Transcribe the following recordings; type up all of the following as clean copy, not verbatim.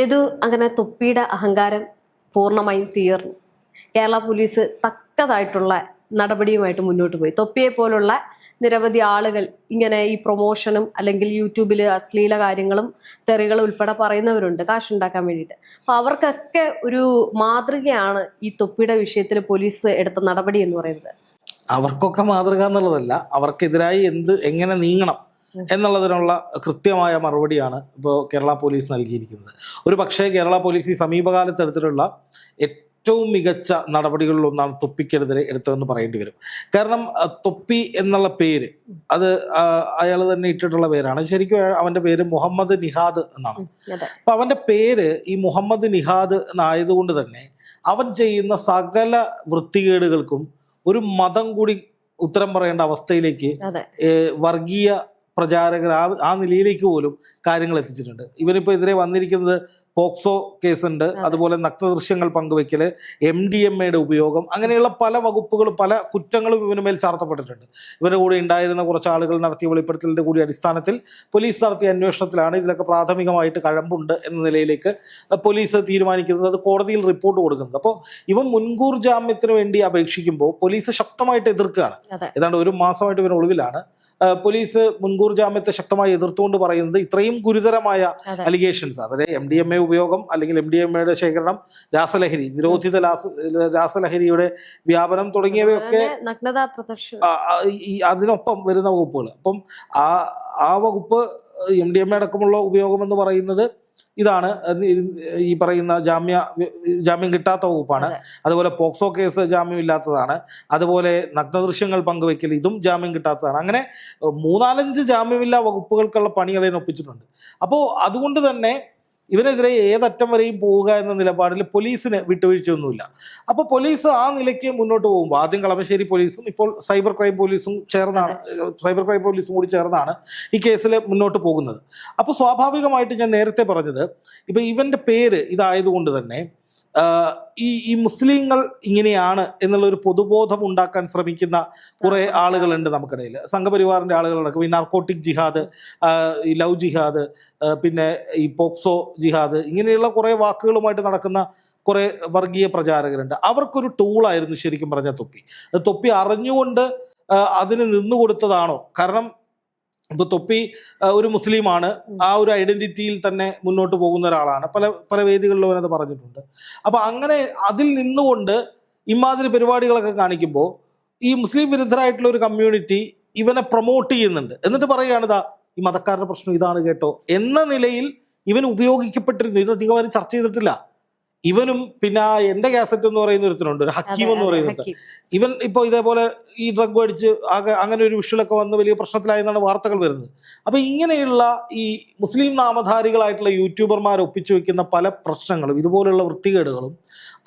ഏതു അങ്ങനെ തൊപ്പിയുടെ അഹങ്കാരം പൂർണ്ണമായും തീർന്നു. കേരള പോലീസ് തക്കതായിട്ടുള്ള നടപടിയുമായിട്ട് മുന്നോട്ട് പോയി. തൊപ്പിയെ പോലുള്ള നിരവധി ആളുകൾ ഇങ്ങനെ ഈ പ്രൊമോഷനും അല്ലെങ്കിൽ യൂട്യൂബിൽ അശ്ലീല കാര്യങ്ങളും തെറികളും ഉൾപ്പെടെ പറയുന്നവരുണ്ട് കാശുണ്ടാക്കാൻ വേണ്ടിയിട്ട്. അപ്പൊ അവർക്കൊക്കെ ഒരു മാതൃകയാണ് ഈ തൊപ്പിയുടെ വിഷയത്തിൽ പോലീസ് എടുത്ത നടപടി എന്ന് പറയുന്നത്. അവർക്കൊക്കെ മാതൃക എന്നുള്ളതല്ല, അവർക്കെതിരായി എങ്ങനെ നീങ്ങണം എന്നുള്ളതിനുള്ള കൃത്യമായ മറുപടിയാണ് ഇപ്പോൾ കേരള പോലീസ് നൽകിയിരിക്കുന്നത്. ഒരു പക്ഷേ കേരള പോലീസ് ഈ സമീപകാലത്ത് എടുത്തിട്ടുള്ള ഏറ്റവും മികച്ച നടപടികളിലൊന്നാണ് തൊപ്പിക്കെതിരെ എടുത്തതെന്ന് പറയേണ്ടി വരും. കാരണം തൊപ്പി എന്നുള്ള പേര് അത് അയാൾ തന്നെ ഇട്ടിട്ടുള്ള പേരാണ്. ശരിക്കും അവൻ്റെ പേര് മുഹമ്മദ് നിഹാദ് എന്നാണ്. അപ്പം അവൻ്റെ പേര് ഈ മുഹമ്മദ് നിഹാദ് എന്നായതുകൊണ്ട് തന്നെ അവൻ ചെയ്യുന്ന സകല വൃത്തികേടുകൾക്കും ഒരു മതം കൂടി ഉത്തരം പറയേണ്ട അവസ്ഥയിലേക്ക് വർഗീയ പ്രചാരകർ ആ നിലയിലേക്ക് പോലും കാര്യങ്ങൾ എത്തിച്ചിട്ടുണ്ട്. ഇവനിപ്പോൾ എതിരെ വന്നിരിക്കുന്നത് പോക്സോ കേസുണ്ട്, അതുപോലെ നഗ്നദൃശ്യങ്ങൾ പങ്കുവെക്കൽ, MDMA ഉപയോഗം, അങ്ങനെയുള്ള പല വകുപ്പുകളും പല കുറ്റങ്ങളും ഇവന് മേൽ ചാർത്തപ്പെട്ടിട്ടുണ്ട്. ഇവരുടെ കൂടെ ഉണ്ടായിരുന്ന കുറച്ച് ആളുകൾ നടത്തിയ വെളിപ്പെടുത്തലിൻ്റെ കൂടി അടിസ്ഥാനത്തിൽ പോലീസ് നടത്തിയ അന്വേഷണത്തിലാണ് ഇതിലൊക്കെ പ്രാഥമികമായിട്ട് കഴമ്പുണ്ട് എന്ന നിലയിലേക്ക് പോലീസ് തീരുമാനിക്കുന്നത്, അത് കോടതിയിൽ റിപ്പോർട്ട് കൊടുക്കുന്നത്. അപ്പോൾ ഇവൻ മുൻകൂർ ജാമ്യത്തിന് വേണ്ടി അപേക്ഷിക്കുമ്പോൾ പോലീസ് ശക്തമായിട്ട് എതിർക്കുകയാണ്. ഏതാണ്ട് ഒരു മാസമായിട്ട് ഇവൻ ഒളിവിലാണ്. പോലീസ് മുൻകൂർ ജാമ്യത്തെ ശക്തമായി എതിർത്തുകൊണ്ട് പറയുന്നത് ഇത്രയും ഗുരുതരമായ അലിഗേഷൻസ്, അതായത് MDMA ഉപയോഗം അല്ലെങ്കിൽ MDMA ശേഖരണം, രാസലഹരി, നിരോധിത രാസലഹരിയുടെ വ്യാപനം തുടങ്ങിയവയൊക്കെ അതിനൊപ്പം വരുന്ന വകുപ്പുകൾ. അപ്പം ആ വകുപ്പ് MDMA അടക്കമുള്ള ഉപയോഗം എന്ന് പറയുന്നത് ഇതാണ് ഈ പറയുന്ന ജാമ്യം കിട്ടാത്ത വകുപ്പാണ്. അതുപോലെ പോക്സോ കേസ് ജാമ്യം ഇല്ലാത്തതാണ്. അതുപോലെ നഗ്നദൃശ്യങ്ങൾ പങ്കുവെക്കൽ, ഇതും ജാമ്യം കിട്ടാത്തതാണ്. അങ്ങനെ 3-4 ജാമ്യമില്ലാ വകുപ്പുകൾക്കുള്ള പണികൾ ഒപ്പിച്ചിട്ടുണ്ട്. അപ്പോൾ അതുകൊണ്ട് തന്നെ ഇവനെതിരെ ഏതറ്റം വരെയും പോവുക എന്ന നിലപാടിൽ പോലീസിന് വിട്ടുവീഴ്ചയൊന്നുമില്ല. അപ്പോൾ പോലീസ് ആ നിലയ്ക്ക് മുന്നോട്ട് പോകുമ്പോൾ ആദ്യം കളമശ്ശേരി പോലീസും ഇപ്പോൾ സൈബർ ക്രൈം പോലീസും കൂടി ചേർന്നാണ് ഈ കേസിൽ മുന്നോട്ട് പോകുന്നത്. അപ്പോൾ സ്വാഭാവികമായിട്ട് ഞാൻ നേരത്തെ പറഞ്ഞത്, ഇപ്പോൾ ഇവൻ്റെ പേര് ഇതായതുകൊണ്ട് തന്നെ ഈ മുസ്ലിങ്ങൾ ഇങ്ങനെയാണ് എന്നുള്ളൊരു പൊതുബോധം ഉണ്ടാക്കാൻ ശ്രമിക്കുന്ന കുറേ ആളുകളുണ്ട് നമുക്കിടയിൽ. സംഘപരിവാറിൻ്റെ ആളുകളടക്കം ഈ നാർക്കോട്ടിക് ജിഹാദ്, ഈ ലവ് ജിഹാദ്, പിന്നെ ഈ പോക്സോ ജിഹാദ്, ഇങ്ങനെയുള്ള കുറേ വാക്കുകളുമായിട്ട് നടക്കുന്ന കുറേ വർഗീയ പ്രചാരകരുണ്ട്. അവർക്കൊരു ടൂളായിരുന്നു ശരിക്കും പറഞ്ഞ തൊപ്പി. തൊപ്പി അറിഞ്ഞുകൊണ്ട് അതിന് നിന്നുകൊടുത്തതാണോ? കാരണം ഇപ്പോൾ തൊപ്പി ഒരു മുസ്ലിമാണ്, ആ ഒരു ഐഡന്റിറ്റിയിൽ തന്നെ മുന്നോട്ട് പോകുന്ന ഒരാളാണ്. പല വേദികളിലും അവനത് പറഞ്ഞിട്ടുണ്ട്. അപ്പം അങ്ങനെ അതിൽ നിന്നുകൊണ്ട് ഇമാതിരി പരിപാടികളൊക്കെ കാണിക്കുമ്പോൾ ഈ മുസ്ലിം വിരുദ്ധരായിട്ടുള്ള ഒരു കമ്മ്യൂണിറ്റി ഇവനെ പ്രൊമോട്ട് ചെയ്യുന്നുണ്ട്. എന്നിട്ട് പറയുകയാണ്, ഇതാ ഈ മതക്കാരുടെ പ്രശ്നം ഇതാണ് കേട്ടോ എന്ന നിലയിൽ ഇവൻ ഉപയോഗിക്കപ്പെട്ടിരുന്നു. ഇത് അധികം ആരും ചർച്ച ചെയ്തിട്ടില്ല. ഇവനും പിന്നെ എൻ്റെ കാസറ്റ് എന്ന് പറയുന്ന ഒരുത്തനുണ്ട്, ഒരു ഹക്കീം എന്ന് പറയുന്നത്. ഇവൻ ഇപ്പോൾ ഇതേപോലെ ഈ ഡ്രഗ് അടിച്ച് അങ്ങനെ ഒരു വിഷ്വലൊക്കെ വന്ന് വലിയ പ്രശ്നത്തിലായെന്നാണ് വാർത്തകൾ വരുന്നത്. അപ്പം ഇങ്ങനെയുള്ള ഈ മുസ്ലിം നാമധാരികളായിട്ടുള്ള യൂട്യൂബർമാർ ഒപ്പിച്ചു വെക്കുന്ന പല പ്രശ്നങ്ങളും ഇതുപോലുള്ള വൃത്തികേടുകളും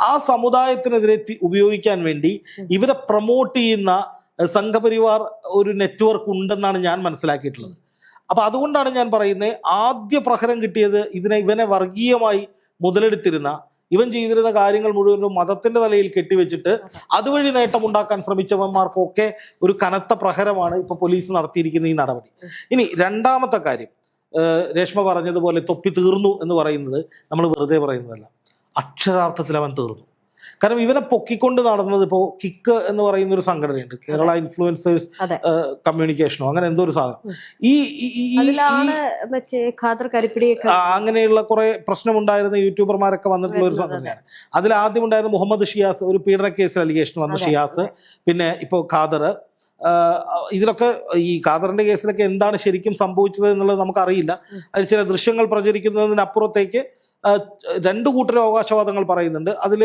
ആ സമുദായത്തിനെതിരെ ഉപയോഗിക്കാൻ വേണ്ടി ഇവരെ പ്രൊമോട്ട് ചെയ്യുന്ന സംഘപരിവാർ ഒരു നെറ്റ്വർക്ക് ഉണ്ടെന്നാണ് ഞാൻ മനസ്സിലാക്കിയിട്ടുള്ളത്. അപ്പം അതുകൊണ്ടാണ് ഞാൻ പറയുന്നത്, ആദ്യ പ്രഹരം കിട്ടിയത് ഇവനെ വർഗീയമായി മുതലെടുത്തിരുന്ന, ഇവൻ ചെയ്തിരുന്ന കാര്യങ്ങൾ മുഴുവനും മതത്തിന്റെ തലയിൽ കെട്ടിവെച്ചിട്ട് അതുവഴി നേട്ടമുണ്ടാക്കാൻ ശ്രമിച്ചവന്മാർക്കൊക്കെ ഒരു കനത്ത പ്രഹരമാണ് ഇപ്പൊ പോലീസ് നടത്തിയിരിക്കുന്ന ഈ നടപടി. ഇനി രണ്ടാമത്തെ കാര്യം, രേഷ്മ പറഞ്ഞതുപോലെ തൊപ്പി തീർന്നു എന്ന് പറയുന്നത് നമ്മൾ വെറുതെ പറയുന്നതല്ല, അക്ഷരാർത്ഥത്തിൽ അവൻ തീർന്നു. കാരണം ഇവനെ പൊക്കിക്കൊണ്ട് നടന്നത് ഇപ്പോൾ കിക്ക് എന്ന് പറയുന്ന ഒരു സംഘടനയുണ്ട്, കേരള ഇൻഫ്ലുവൻസേഴ്സ് കമ്മ്യൂണിക്കേഷനോ അങ്ങനെ എന്തോ ഒരു സാധനം. അങ്ങനെയുള്ള കുറെ പ്രശ്നമുണ്ടായിരുന്ന യൂട്യൂബർമാരൊക്കെ വന്നിട്ടുള്ള ഒരു സംഘടനയാണ്. അതിൽ ആദ്യം ഉണ്ടായിരുന്ന മുഹമ്മദ് ഷിയാസ്, ഒരു പീഡന കേസ് അലിഗേഷൻ വന്ന ഷിയാസ്, പിന്നെ ഇപ്പോൾ ഖാദർ. ഇതിലൊക്കെ ഈ ഖാദറിന്റെ കേസിലൊക്കെ എന്താണ് ശരിക്കും സംഭവിച്ചത് എന്നുള്ളത് നമുക്കറിയില്ല. അതിൽ ചില ദൃശ്യങ്ങൾ പ്രചരിക്കുന്നതിനപ്പുറത്തേക്ക് രണ്ടു കൂട്ടരും അവകാശവാദങ്ങൾ പറയുന്നുണ്ട്. അതിൽ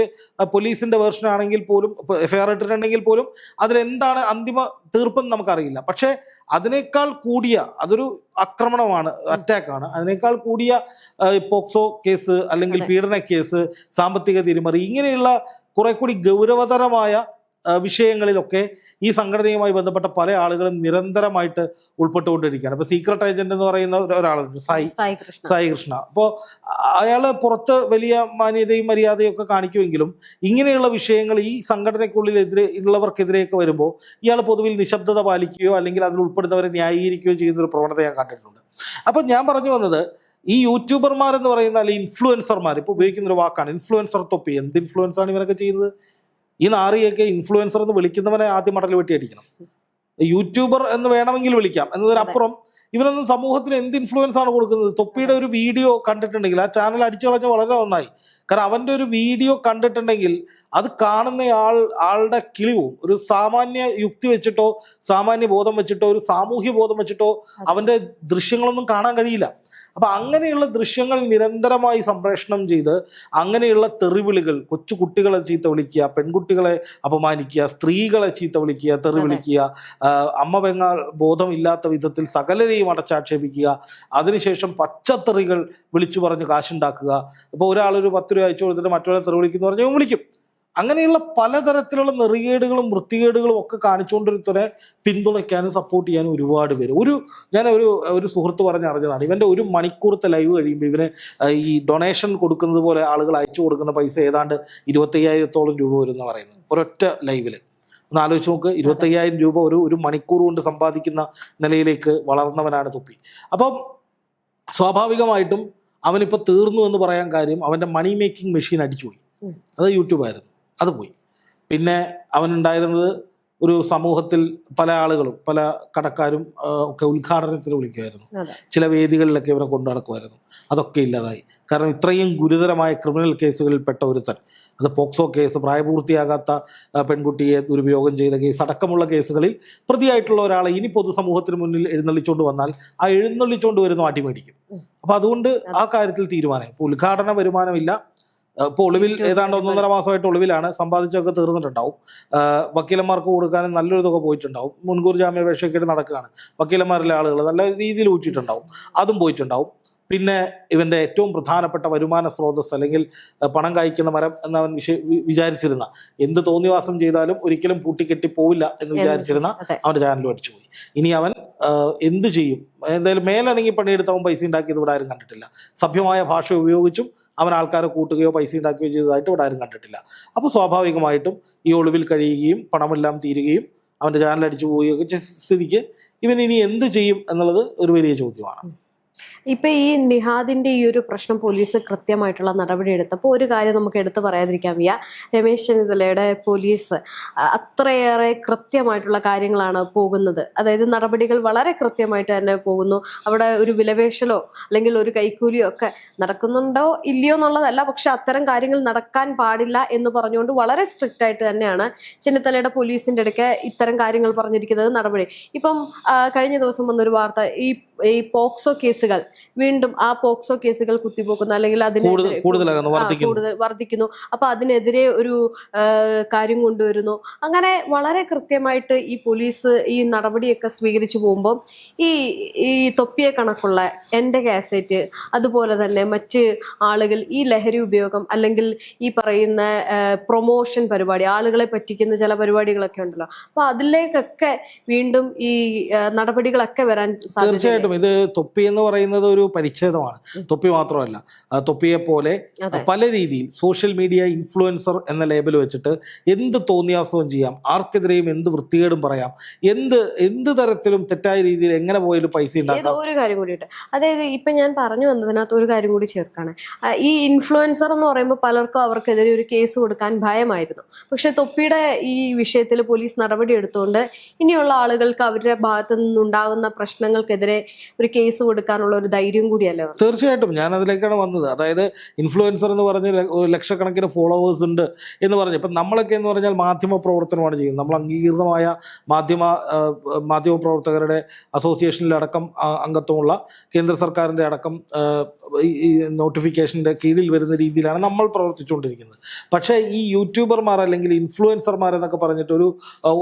പോലീസിന്റെ വേർഷൻ ആണെങ്കിൽ പോലും, FIR ഇട്ടിട്ടുണ്ടെങ്കിൽ പോലും അതിലെന്താണ് അന്തിമ തീർപ്പെന്ന് നമുക്കറിയില്ല. പക്ഷേ അതിനേക്കാൾ കൂടിയ, അതൊരു ആക്രമണമാണ്, അറ്റാക്കാണ്, അതിനേക്കാൾ കൂടിയ പോക്സോ കേസ് അല്ലെങ്കിൽ പീഡന കേസ്, സാമ്പത്തിക തിരിമറി, ഇങ്ങനെയുള്ള കുറെ കൂടി ഗൗരവതരമായ വിഷയങ്ങളിലൊക്കെ ഈ സംഘടനയുമായി ബന്ധപ്പെട്ട പല ആളുകളും നിരന്തരമായിട്ട് ഉൾപ്പെട്ടുകൊണ്ടിരിക്കുകയാണ്. ഇപ്പൊ സീക്രട്ട് ഏജന്റ് എന്ന് പറയുന്ന ഒരാളുണ്ട്, സായി കൃഷ്ണ. അപ്പോൾ അയാള് പുറത്ത് വലിയ മാന്യതയും മര്യാദയും ഒക്കെ കാണിക്കുമെങ്കിലും ഇങ്ങനെയുള്ള വിഷയങ്ങൾ ഈ സംഘടനയ്ക്കുള്ളിലെതിരെ ഉള്ളവർക്കെതിരെയൊക്കെ വരുമ്പോൾ ഇയാൾ പൊതുവിൽ നിശബ്ദത പാലിക്കുകയോ അല്ലെങ്കിൽ അതിൽ ഉൾപ്പെടുന്നവരെ ന്യായീകരിക്കുകയോ ചെയ്യുന്ന ഒരു പ്രവണത ഞാൻ കണ്ടിട്ടുണ്ട്. അപ്പം ഞാൻ പറഞ്ഞു വന്നത്, ഈ യൂട്യൂബർമാർ എന്ന് പറയുന്ന അല്ലെങ്കിൽ ഇൻഫ്ലുവൻസർമാർ, ഇപ്പൊ ഉപയോഗിക്കുന്ന ഒരു വാക്കാണ് ഇൻഫ്ലുവൻസർ തൊപ്പി. എന്ത് ഇൻഫ്ലുവൻസ് ആണ് ഇവരൊക്കെ ചെയ്യുന്നത്? ഈ നാറിയൊക്കെ ഇൻഫ്ലുവൻസർ എന്ന് വിളിക്കുന്നവനെ ആദ്യം മടൽ വെട്ടി അടിക്കണം. യൂട്യൂബർ എന്ന് വേണമെങ്കിൽ വിളിക്കാം എന്നതിനപ്പുറം ഇവനൊന്നും സമൂഹത്തിന് എന്ത് ഇൻഫ്ലുവൻസ് ആണ് കൊടുക്കുന്നത്? തൊപ്പിയുടെ ഒരു വീഡിയോ കണ്ടിട്ടുണ്ടെങ്കിൽ ആ ചാനൽ അടിച്ചു കളഞ്ഞ വളരെ നന്നായി. കാരണം അവന്റെ ഒരു വീഡിയോ കണ്ടിട്ടുണ്ടെങ്കിൽ അത് കാണുന്ന ആളുടെ കിളിവും ഒരു സാമാന്യ യുക്തി വെച്ചിട്ടോ സാമാന്യ ബോധം വെച്ചിട്ടോ ഒരു സാമൂഹ്യ ബോധം വെച്ചിട്ടോ അവന്റെ ദൃശ്യങ്ങളൊന്നും കാണാൻ കഴിയില്ല. അപ്പൊ അങ്ങനെയുള്ള ദൃശ്യങ്ങൾ നിരന്തരമായി സംപ്രേഷണം ചെയ്ത് അങ്ങനെയുള്ള തെറിവിളികൾ, കൊച്ചു കുട്ടികളെ ചീത്ത വിളിക്കുക, പെൺകുട്ടികളെ അപമാനിക്കുക, സ്ത്രീകളെ ചീത്ത വിളിക്കുക, തെറി വിളിക്കുക, അമ്മ പെങ്ങൾ ബോധമില്ലാത്ത വിധത്തിൽ സകലരെയും അടച്ചാക്ഷേപിക്കുക, അതിനുശേഷം പച്ചത്തെറികൾ വിളിച്ചു പറഞ്ഞ് കാശുണ്ടാക്കുക. ഇപ്പോൾ ഒരാളൊരു 10 രൂപ അയച്ചു കൊടുത്തിട്ട് മറ്റൊരാളെ തെറി വിളിക്കുന്നു പറഞ്ഞാൽ വിളിക്കും. അങ്ങനെയുള്ള പലതരത്തിലുള്ള നെറികേടുകളും വൃത്തികേടുകളും ഒക്കെ കാണിച്ചുകൊണ്ടിരുത്തവരെ പിന്തുണയ്ക്കാനും സപ്പോർട്ട് ചെയ്യാനും ഒരുപാട് പേര്. ഞാൻ ഒരു സുഹൃത്ത് പറഞ്ഞറിഞ്ഞതാണ്, ഇവൻ്റെ 1 മണിക്കൂറത്തെ ലൈവ് കഴിയുമ്പോൾ ഇവന് ഈ ഡൊണേഷൻ കൊടുക്കുന്നത് പോലെ ആളുകൾ അയച്ചു കൊടുക്കുന്ന പൈസ ഏതാണ്ട് 25,000-ഓളം രൂപ വരുമെന്ന് പറയുന്നത് ഒരൊറ്റ ലൈവിൽ. ഒന്ന് ആലോചിച്ച് നോക്ക്, 25,000 രൂപ ഒരു മണിക്കൂർ കൊണ്ട് സമ്പാദിക്കുന്ന നിലയിലേക്ക് വളർന്നവനാണ് തൊപ്പി. അപ്പം സ്വാഭാവികമായിട്ടും അവനിപ്പോൾ തീർന്നു എന്ന് പറയാൻ കാര്യം അവൻ്റെ മണി മേക്കിംഗ് മെഷീൻ അടിച്ചുപോയി. അത് യൂട്യൂബായിരുന്നു, അത് പോയി. പിന്നെ അവനുണ്ടായിരുന്നത് ഒരു സമൂഹത്തിൽ പല ആളുകളും പല കടക്കാരും ഒക്കെ ഉദ്ഘാടനത്തിന് വിളിക്കുമായിരുന്നു, ചില വേദികളിലൊക്കെ ഇവരെ കൊണ്ടു നടക്കുമായിരുന്നു. അതൊക്കെ ഇല്ലാതായി. കാരണം ഇത്രയും ഗുരുതരമായ ക്രിമിനൽ കേസുകളിൽ പെട്ട ഒരുത്തൻ, അത് പോക്സോ കേസ്, പ്രായപൂർത്തിയാകാത്ത പെൺകുട്ടിയെ ദുരുപയോഗം ചെയ്ത കേസ് അടക്കമുള്ള കേസുകളിൽ പ്രതിയായിട്ടുള്ള ഒരാളെ ഇനി പൊതുസമൂഹത്തിന് മുന്നിൽ എഴുന്നള്ളിച്ചുകൊണ്ട് വന്നാൽ ആ എഴുന്നള്ളിച്ചുകൊണ്ട് വരുന്ന അടിമേടിക്കും. അപ്പൊ അതുകൊണ്ട് ആ കാര്യത്തിൽ തീരുമാനം. ഇപ്പോൾ ഉദ്ഘാടന വരുമാനമില്ല. ഇപ്പോൾ ഒളിവിൽ ഏതാണ്ട് 1.5 മാസമായിട്ട് ഒളിവിലാണ്. സമ്പാദിച്ചൊക്കെ തീർന്നിട്ടുണ്ടാവും. വക്കീലന്മാർക്ക് കൊടുക്കാനും നല്ലൊരു തുക പോയിട്ടുണ്ടാവും. മുൻകൂർ ജാമ്യാപേക്ഷയൊക്കെ നടക്കുകയാണ്. വക്കീലന്മാരിലെ ആളുകൾ നല്ല രീതിയിൽ ഊറ്റിയിട്ടുണ്ടാവും, അതും പോയിട്ടുണ്ടാവും. പിന്നെ ഇവന്റെ ഏറ്റവും പ്രധാനപ്പെട്ട വരുമാന സ്രോതസ് അല്ലെങ്കിൽ പണം കായ്ക്കുന്ന മരം എന്നവൻ വിചാരിച്ചിരുന്ന, എന്ത് തോന്നിവാസം ചെയ്താലും ഒരിക്കലും പൂട്ടിക്കെട്ടി പോവില്ല എന്ന് വിചാരിച്ചിരുന്ന അവന്റെ ചാനലും അടിച്ചുപോയി. ഇനി അവൻ എന്ത് ചെയ്യും? എന്തായാലും മേലനങ്ങി പണിയെടുത്തവൻ പൈസ ഉണ്ടാക്കിയത് ഇവിടെ ആരും കണ്ടിട്ടില്ല. സഭ്യമായ ഭാഷ ഉപയോഗിച്ചും അവൻ ആൾക്കാരെ കൂട്ടുകയോ പൈസ ഉണ്ടാക്കുകയോ ചെയ്തതായിട്ട് ഇവിടെ ആരും കണ്ടിട്ടില്ല. അപ്പോൾ സ്വാഭാവികമായിട്ടും ഈ ഒളിവിൽ കഴിയുകയും പണമെല്ലാം തീരുകയും അവൻ്റെ ചാനൽ അടിച്ചു പോവുകയൊക്കെ സ്ഥിതിക്ക് ഇവൻ ഇനി എന്ത് ചെയ്യും എന്നുള്ളത് ഒരു വലിയ ചോദ്യമാണ്. ഇപ്പൊ ഈ നിഹാദിന്റെ ഈ ഒരു പ്രശ്നം പോലീസ് കൃത്യമായിട്ടുള്ള നടപടി എടുത്തപ്പോൾ ഒരു കാര്യം നമുക്ക് എടുത്തു പറയാതിരിക്കാൻ വയ്യ. രമേശ് ചെന്നിത്തലയുടെ പോലീസ് അത്രയേറെ കൃത്യമായിട്ടുള്ള കാര്യങ്ങളാണ് പോകുന്നത്. അതായത് നടപടികൾ വളരെ കൃത്യമായിട്ട് തന്നെ പോകുന്നു. അവിടെ ഒരു വിലപേശലോ അല്ലെങ്കിൽ ഒരു കൈക്കൂലിയോ ഒക്കെ നടക്കുന്നുണ്ടോ ഇല്ലയോ എന്നുള്ളതല്ല, പക്ഷെ അത്തരം കാര്യങ്ങൾ നടക്കാൻ പാടില്ല എന്ന് പറഞ്ഞുകൊണ്ട് വളരെ സ്ട്രിക്റ്റ് ആയിട്ട് തന്നെയാണ് ചെന്നിത്തലയുടെ പോലീസിന്റെ ഇടയ്ക്ക് ഇത്തരം കാര്യങ്ങൾ പറഞ്ഞിരിക്കുന്നത്. നടപടി ഇപ്പം കഴിഞ്ഞ ദിവസം വന്നൊരു വാർത്ത, ഈ പോക്സോ കേസുകൾ വീണ്ടും ആ പോക്സോ കേസുകൾ കുത്തിപ്പോക്കുന്ന അല്ലെങ്കിൽ അതിനെതിരെ കൂടുതൽ വർദ്ധിക്കുന്നു. അപ്പൊ അതിനെതിരെ ഒരു കാര്യം കൊണ്ടുവരുന്നു. അങ്ങനെ വളരെ കൃത്യമായിട്ട് ഈ പോലീസ് ഈ നടപടിയൊക്കെ സ്വീകരിച്ചു പോകുമ്പോൾ ഈ തൊപ്പിയെ കണക്കുള്ള എൻ്റെ കാസറ്റ്, അതുപോലെ തന്നെ മറ്റ് ആളുകൾ ഈ ലഹരി ഉപയോഗം അല്ലെങ്കിൽ ഈ പറയുന്ന പ്രൊമോഷൻ പരിപാടി, ആളുകളെ പറ്റിക്കുന്ന ചില പരിപാടികളൊക്കെ ഉണ്ടല്ലോ, അപ്പൊ അതിലേക്കൊക്കെ വീണ്ടും ഈ നടപടികളൊക്കെ വരാൻ സാധ്യത. ഇത് തൊപ്പി എന്ന് പറയുന്നത് ഒരു പരിച്ഛേദമാണ്. തൊപ്പി മാത്രമല്ല, തൊപ്പിയെ പോലെ പല രീതിയിൽ സോഷ്യൽ മീഡിയ ഇൻഫ്ലുവൻസർ എന്ന ലേബൽ വെച്ചിട്ട് എന്ത് തോന്നിയാസവും ചെയ്യാം, ആർക്കെതിരെയും എന്ത് വൃത്തികേടും പറയാം, എന്ത് തരത്തിലും തെറ്റായ രീതിയിൽ എങ്ങനെ പോയാലും പൈസ ഉണ്ടാക്കാം. ഒരു കാര്യം കൂടിയിട്ട്, അതായത് ഇപ്പൊ ഞാൻ പറഞ്ഞു വന്നതിനകത്ത് ഒരു കാര്യം കൂടി ചേർക്കാണ്. ഈ ഇൻഫ്ലുവൻസർ എന്ന് പറയുമ്പോൾ പലർക്കും അവർക്കെതിരെ ഒരു കേസ് കൊടുക്കാൻ ഭയമായിരുന്നു. പക്ഷെ തൊപ്പിയുടെ ഈ വിഷയത്തിൽ പോലീസ് നടപടി എടുത്തുകൊണ്ട് ഇനിയുള്ള ആളുകൾക്ക് അവരുടെ ഭാഗത്തു നിന്നുണ്ടാകുന്ന പ്രശ്നങ്ങൾക്കെതിരെ ഒരു കേസ് കൊടുക്കാനുള്ള ഒരു ധൈര്യം കൂടിയല്ലേ? തീർച്ചയായിട്ടും ഞാൻ അതിലേക്കാണ് വന്നത്. അതായത് ഇൻഫ്ലുവൻസർ എന്ന് പറഞ്ഞ് ലക്ഷക്കണക്കിന് ഫോളോവേഴ്സ് ഉണ്ട് എന്ന് പറഞ്ഞ്, ഇപ്പം നമ്മളൊക്കെ എന്ന് പറഞ്ഞാൽ മാധ്യമ പ്രവർത്തനമാണ് ചെയ്യുന്നത്. നമ്മൾ അംഗീകൃതമായ മാധ്യമ പ്രവർത്തകരുടെ അസോസിയേഷനിലടക്കം അംഗത്വമുള്ള കേന്ദ്ര സർക്കാരിൻ്റെ അടക്കം ഈ നോട്ടിഫിക്കേഷൻ്റെ കീഴിൽ വരുന്ന രീതിയിലാണ് നമ്മൾ പ്രവർത്തിച്ചുകൊണ്ടിരിക്കുന്നത്. പക്ഷേ ഈ യൂട്യൂബർമാർ അല്ലെങ്കിൽ ഇൻഫ്ലുവൻസർമാർ എന്നൊക്കെ പറഞ്ഞിട്ട്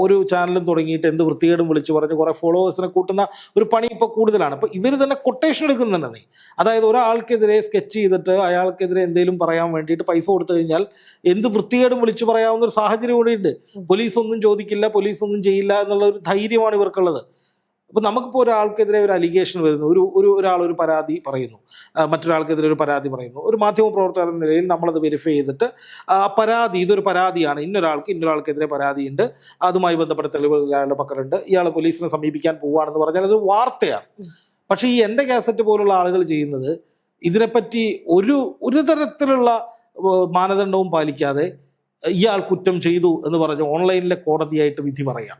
ഒരു ചാനലും തുടങ്ങിയിട്ട് എന്ത് വൃത്തികേടും വിളിച്ചു പറഞ്ഞ് കുറേ ഫോളോവേഴ്സിനെ കൂട്ടുന്ന ഒരു പണി ഇപ്പോൾ കൂടുതലാണ്. അപ്പോൾ ഇവർ തന്നെ കൊട്ടേഷൻ എടുക്കുന്നുണ്ടെന്നേ. അതായത് ഒരാൾക്കെതിരെ സ്കെച്ച് ചെയ്തിട്ട് അയാൾക്കെതിരെ എന്തെങ്കിലും പറയാൻ വേണ്ടിയിട്ട് പൈസ കൊടുത്തു കഴിഞ്ഞാൽ എന്ത് വൃത്തികേടും വിളിച്ചു പറയാവുന്ന ഒരു സാഹചര്യം കൂടിയുണ്ട്. പോലീസ് ഒന്നും ചോദിക്കില്ല, പോലീസ് ഒന്നും ചെയ്യില്ല എന്നുള്ള ഒരു ധൈര്യമാണ് ഇവർക്കുള്ളത്. അപ്പോൾ നമുക്കിപ്പോൾ ഒരാൾക്കെതിരെ ഒരു അലിഗേഷൻ വരുന്നു, ഒരാൾ ഒരു പരാതി പറയുന്നു, മറ്റൊരാൾക്കെതിരെ ഒരു പരാതി പറയുന്നു. ഒരു മാധ്യമ പ്രവർത്തകർ എന്ന നിലയിൽ നമ്മളത് വെരിഫൈ ചെയ്തിട്ട് ആ പരാതി ഇതൊരു പരാതിയാണ്, ഇന്നൊരാൾക്കെതിരെ പരാതിയുണ്ട്, അതുമായി ബന്ധപ്പെട്ട തെളിവുകൾ അയാളുടെ പക്കലുണ്ട്, ഇയാൾ പോലീസിനെ സമീപിക്കാൻ പോവുകയാണെന്ന് പറഞ്ഞാൽ അതൊരു വാർത്തയാണ്. പക്ഷേ ഈ എൻ്റെ കാസറ്റ് പോലുള്ള ആളുകൾ ചെയ്യുന്നത് ഇതിനെപ്പറ്റി ഒരു തരത്തിലുള്ള മാനദണ്ഡവും പാലിക്കാതെ ഇയാൾ കുറ്റം ചെയ്തു എന്ന് പറഞ്ഞ് ഓൺലൈനിലെ കോടതിയായിട്ട് വിധി പറയാം.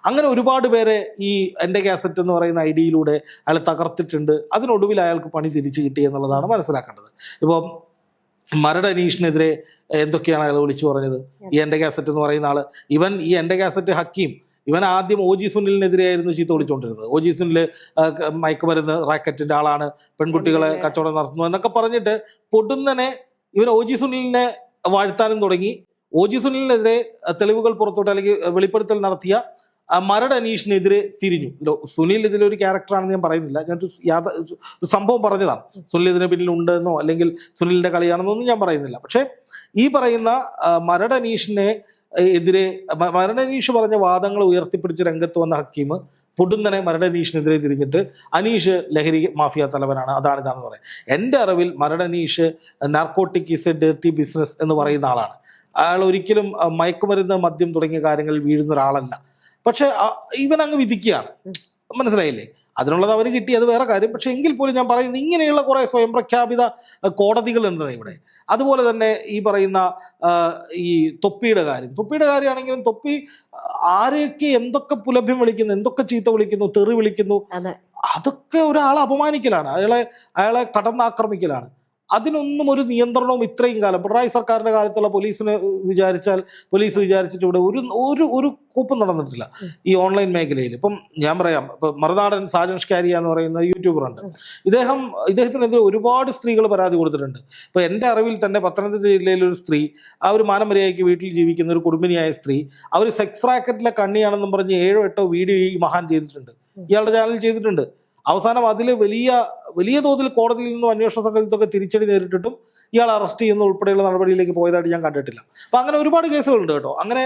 അങ്ങനെ ഒരുപാട് പേരെ ഈ എൻ്റെ കാസറ്റ് എന്ന് പറയുന്ന ഐഡിയയിലൂടെ അയാൾ തകർത്തിട്ടുണ്ട്. അതിനൊടുവിൽ അയാൾക്ക് പണി തിരിച്ചു കിട്ടി എന്നുള്ളതാണ് മനസ്സിലാക്കേണ്ടത്. ഇപ്പം മരട് അനീഷിനെതിരെ എന്തൊക്കെയാണ് അയാൾ വിളിച്ചു പറഞ്ഞത്? ഈ എൻ്റെ കാസറ്റ് എന്ന് പറയുന്ന ആള്, ഇവൻ ഈ എൻ്റെ കാസറ്റ് ഹക്കീം, ഇവൻ ആദ്യം OG സുനിലിനെതിരെയായിരുന്നു ചീത്ത വിളിച്ചുകൊണ്ടിരുന്നത്. OG സുനിൽ മയക്കുമരുന്ന് റാക്കറ്റിന്റെ ആളാണ്, പെൺകുട്ടികളെ കച്ചവടം നടത്തുന്നു എന്നൊക്കെ പറഞ്ഞിട്ട് പൊടുന്നനെ ഇവൻ OG സുനിലിനെ വാഴ്ത്താനും തുടങ്ങി. OG സുനിലിനെതിരെ തെളിവുകൾ പുറത്തോട്ട് അല്ലെങ്കിൽ വെളിപ്പെടുത്തൽ നടത്തിയ മരട് അനീഷിനെതിരെ തിരിഞ്ഞു. സുനിൽ ഇതിലൊരു ക്യാരക്ടറാണെന്ന് ഞാൻ പറയുന്നില്ല, ഞാനൊരു ഒരു സംഭവം പറഞ്ഞതാണ്. സുനിൽ ഇതിന് പിന്നിലുണ്ടെന്നോ അല്ലെങ്കിൽ സുനിലിന്റെ കളിയാണെന്നൊന്നും ഞാൻ പറയുന്നില്ല. പക്ഷെ ഈ പറയുന്ന മരട് അനീഷിനെ എതിരെ മരട് അനീഷ് പറഞ്ഞ വാദങ്ങൾ ഉയർത്തിപ്പിടിച്ച് രംഗത്ത് വന്ന ഹക്കീം പൊടുന്നനെ മരട് അനീഷിനെതിരെ തിരിഞ്ഞിട്ട് അനീഷ് ലഹരി മാഫിയ തലവനാണ്, ഇതാണെന്ന് പറയാം. എൻ്റെ അറിവിൽ Maradu Aneesh narcotic is A dirty business എന്ന് പറയുന്ന ആളാണ്. അയാൾ ഒരിക്കലും മയക്കുമരുന്ന്, മദ്യം തുടങ്ങിയ കാര്യങ്ങളിൽ വീഴുന്ന ഒരാളല്ല. പക്ഷെ ഇവൻ അങ്ങ് വിധിക്കുകയാണ്, മനസ്സിലായില്ലേ? അതിനുള്ളത് അവന് കിട്ടി, അത് വേറെ കാര്യം. പക്ഷെ എങ്കിൽ പോലും ഞാൻ പറയുന്നത് ഇങ്ങനെയുള്ള കുറെ സ്വയം പ്രഖ്യാപിത കോടതികളുണ്ട് ഇവിടെ. അതുപോലെ തന്നെ ഈ പറയുന്ന ഈ തൊപ്പിയുടെ കാര്യമാണെങ്കിലും തൊപ്പി ആരെയൊക്കെ എന്തൊക്കെ പുലഭ്യം വിളിക്കുന്നു, എന്തൊക്കെ ചീത്ത വിളിക്കുന്നു, തെറി വിളിക്കുന്നു, അതൊക്കെ ഒരാളെ അപമാനിക്കലാണ്, അയാളെ കടന്നാക്രമിക്കലാണ്. അതിനൊന്നും ഒരു നിയന്ത്രണവും ഇത്രയും കാലം പിണറായി സർക്കാരിന്റെ കാലത്തുള്ള പോലീസ് വിചാരിച്ചിട്ട് ഇവിടെ ഒരു കൂപ്പും നടന്നിട്ടില്ല ഈ ഓൺലൈൻ മേഖലയിൽ. ഇപ്പം ഞാൻ പറയാം, ഇപ്പൊ മറുനാടൻ സാജൻ ഷ്കാരിയ എന്ന് പറയുന്ന യൂട്യൂബറുണ്ട്. ഇദ്ദേഹത്തിനെതിരെ ഒരുപാട് സ്ത്രീകൾ പരാതി കൊടുത്തിട്ടുണ്ട്. ഇപ്പൊ എൻ്റെ അറിവിൽ തന്നെ പത്തനംതിട്ട ജില്ലയിലെ ഒരു സ്ത്രീ, ആ ഒരു മാനമര്യാദയ്ക്ക് വീട്ടിൽ ജീവിക്കുന്ന ഒരു കുടുംബിനിയായ സ്ത്രീ, അവർ സെക്സ് റാക്കറ്റിലെ കണ്ണിയാണെന്നും പറഞ്ഞ് 7-8 വീഡിയോ ഈ മഹാൻ ചെയ്തിട്ടുണ്ട്, ഇയാളുടെ ചാനൽ ചെയ്തിട്ടുണ്ട്. അവസാനം അതിൽ വലിയ തോതിൽ കോടതിയിൽ നിന്നും അന്വേഷണ സംഘത്തൊക്കെ തിരിച്ചടി നേരിട്ടിട്ടും ഇയാൾ അറസ്റ്റ് ചെയ്യുന്ന ഉൾപ്പെടെയുള്ള നടപടിയിലേക്ക് പോയതായിട്ട് ഞാൻ കണ്ടിട്ടില്ല. അപ്പൊ അങ്ങനെ ഒരുപാട് കേസുകളുണ്ട് കേട്ടോ. അങ്ങനെ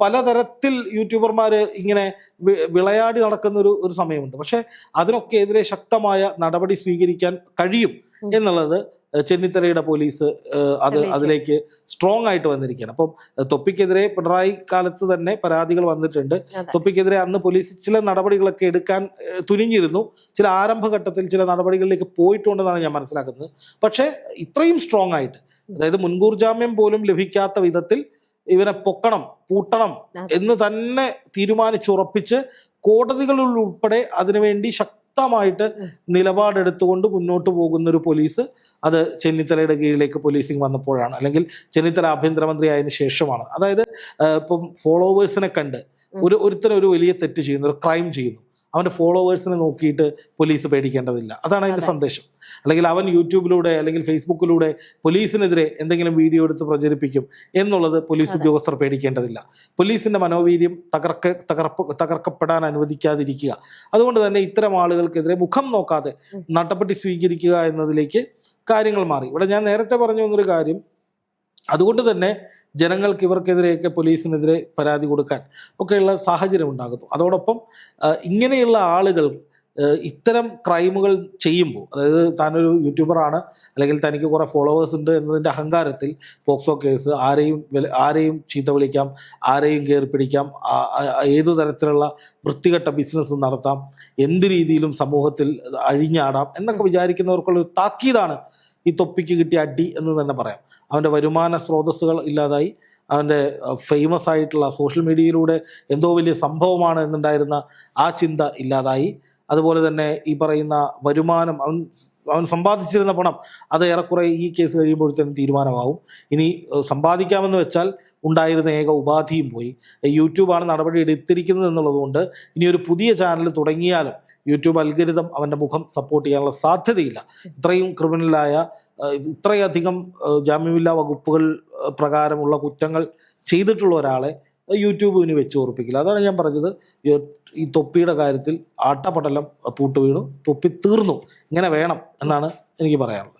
പലതരത്തിൽ യൂട്യൂബർമാര് ഇങ്ങനെ വിളയാടി നടക്കുന്ന ഒരു സമയമുണ്ട്. പക്ഷെ അതിനൊക്കെ എതിരെ ശക്തമായ നടപടി സ്വീകരിക്കാൻ കഴിയും എന്നുള്ളത് ചെന്നിത്തലയുടെ പോലീസ് അതിലേക്ക് സ്ട്രോങ് ആയിട്ട് വന്നിരിക്കുകയാണ്. അപ്പം തൊപ്പിക്കെതിരെ പിണറായി കാലത്ത് തന്നെ പരാതികൾ വന്നിട്ടുണ്ട്. തൊപ്പിക്കെതിരെ അന്ന് പോലീസ് ചില നടപടികളൊക്കെ എടുക്കാൻ തുനിഞ്ഞിരുന്നു. ചില ആരംഭഘട്ടത്തിൽ ചില നടപടികളിലേക്ക് പോയിട്ടുണ്ടെന്നാണ് ഞാൻ മനസ്സിലാക്കുന്നത്. പക്ഷേ ഇത്രയും സ്ട്രോങ് ആയിട്ട്, അതായത് മുൻകൂർ ജാമ്യം പോലും ലഭിക്കാത്ത വിധത്തിൽ ഇവനെ പൊക്കണം, പൂട്ടണം എന്ന് തന്നെ തീരുമാനിച്ചുറപ്പിച്ച് കോടതികളിൽ ഉൾപ്പെടെ അതിനുവേണ്ടി ശക്തമായിട്ട് നിലപാടെടുത്തുകൊണ്ട് മുന്നോട്ട് പോകുന്ന ഒരു പോലീസ്, അത് ചെന്നിത്തലയുടെ കീഴിലേക്ക് പോലീസിങ് വന്നപ്പോഴാണ്, അല്ലെങ്കിൽ ചെന്നിത്തല ആഭ്യന്തരമന്ത്രി ആയതിനു ശേഷമാണ്. അതായത് ഇപ്പം ഫോളോവേഴ്സിനെ കണ്ട് ഒരുത്തരം വലിയ തെറ്റ് ചെയ്യുന്നു, ഒരു ക്രൈം ചെയ്യുന്നു, അവൻ്റെ ഫോളോവേഴ്സിനെ നോക്കിയിട്ട് പോലീസ് പേടിക്കേണ്ടതില്ല. അതാണ് അതിൻ്റെ സന്ദേശം. അല്ലെങ്കിൽ അവൻ യൂട്യൂബിലൂടെ അല്ലെങ്കിൽ ഫേസ്ബുക്കിലൂടെ പോലീസിനെതിരെ എന്തെങ്കിലും വീഡിയോ എടുത്ത് പ്രചരിപ്പിക്കും എന്നുള്ളത് പോലീസ് ഉദ്യോഗസ്ഥർ പേടിക്കേണ്ടതില്ല. പോലീസിന്റെ മനോവീര്യം തകർക്കപ്പെടാൻ അനുവദിക്കാതിരിക്കുക. അതുകൊണ്ട് തന്നെ ഇത്തരം ആളുകൾക്കെതിരെ മുഖം നോക്കാതെ നടപടി സ്വീകരിക്കുക എന്നതിലേക്ക് കാര്യങ്ങൾ മാറി. ഇവിടെ ഞാൻ നേരത്തെ പറഞ്ഞു വന്നൊരു കാര്യം, അതുകൊണ്ട് തന്നെ ജനങ്ങൾക്ക് ഇവർക്കെതിരെയൊക്കെ പോലീസിനെതിരെ പരാതി കൊടുക്കാൻ ഒക്കെയുള്ള സാഹചര്യം ഉണ്ടാകുന്നു. അതോടൊപ്പം ഇങ്ങനെയുള്ള ആളുകൾ ഇത്തരം ക്രൈമുകൾ ചെയ്യുമ്പോൾ, അതായത് താനൊരു യൂട്യൂബറാണ് അല്ലെങ്കിൽ തനിക്ക് കുറേ ഫോളോവേഴ്സ് ഉണ്ട് എന്നതിൻ്റെ അഹങ്കാരത്തിൽ പോക്സോ കേസ്, ആരെയും ചീത്ത വിളിക്കാം, ആരെയും കയറി പിടിക്കാം, ഏതു തരത്തിലുള്ള വൃത്തികെട്ട ബിസിനസ് നടത്താം, എന്ത് രീതിയിലും സമൂഹത്തിൽ അഴിഞ്ഞാടാം എന്നൊക്കെ വിചാരിക്കുന്നവർക്കുള്ള ഒരു താക്കീതാണ് ഈ തൊപ്പിക്ക് കിട്ടിയ അടി എന്ന് തന്നെ പറയാം. അവൻ്റെ വരുമാന സ്രോതസ്സുകൾ ഇല്ലാതായി, അവൻ്റെ ഫേമസ് ആയിട്ടുള്ള സോഷ്യൽ മീഡിയയിലൂടെ എന്തോ വലിയ സംഭവമാണ് എന്നുണ്ടായിരുന്ന ആ ചിന്ത ഇല്ലാതായി. അതുപോലെ തന്നെ ഈ പറയുന്ന വരുമാനം, അവൻ സമ്പാദിച്ചിരുന്ന പണം, അത് ഏറെക്കുറെ ഈ കേസ് കഴിയുമ്പോഴത്തേനും തീരുമാനമാവും. ഇനി സമ്പാദിക്കാമെന്ന് വെച്ചാൽ ഉണ്ടായിരുന്ന ഏക ഉപാധിയും പോയി. യൂട്യൂബാണ് നടപടി എടുത്തിരിക്കുന്നത് എന്നുള്ളത് കൊണ്ട് ഇനി ഒരു പുതിയ ചാനൽ തുടങ്ങിയാലും യൂട്യൂബ് അൽഗരിതം അവൻ്റെ മുഖം സപ്പോർട്ട് ചെയ്യാനുള്ള സാധ്യതയില്ല. ഇത്രയും ക്രിമിനലായ, ഇത്രയധികം ജാമ്യമില്ലാ വകുപ്പുകൾ പ്രകാരമുള്ള കുറ്റങ്ങൾ ചെയ്തിട്ടുള്ള ഒരാളെ യൂട്യൂബിന് വെച്ച് ഉറപ്പിക്കില്ല. അതാണ് ഞാൻ പറഞ്ഞത്. ഈ തൊപ്പിയുടെ കാര്യത്തിൽ ആട്ടപ്പടലം പൂട്ടുവീണു, തൊപ്പി തീർന്നു, ഇങ്ങനെ വേണം എന്നാണ് എനിക്ക് പറയാനുള്ളത്.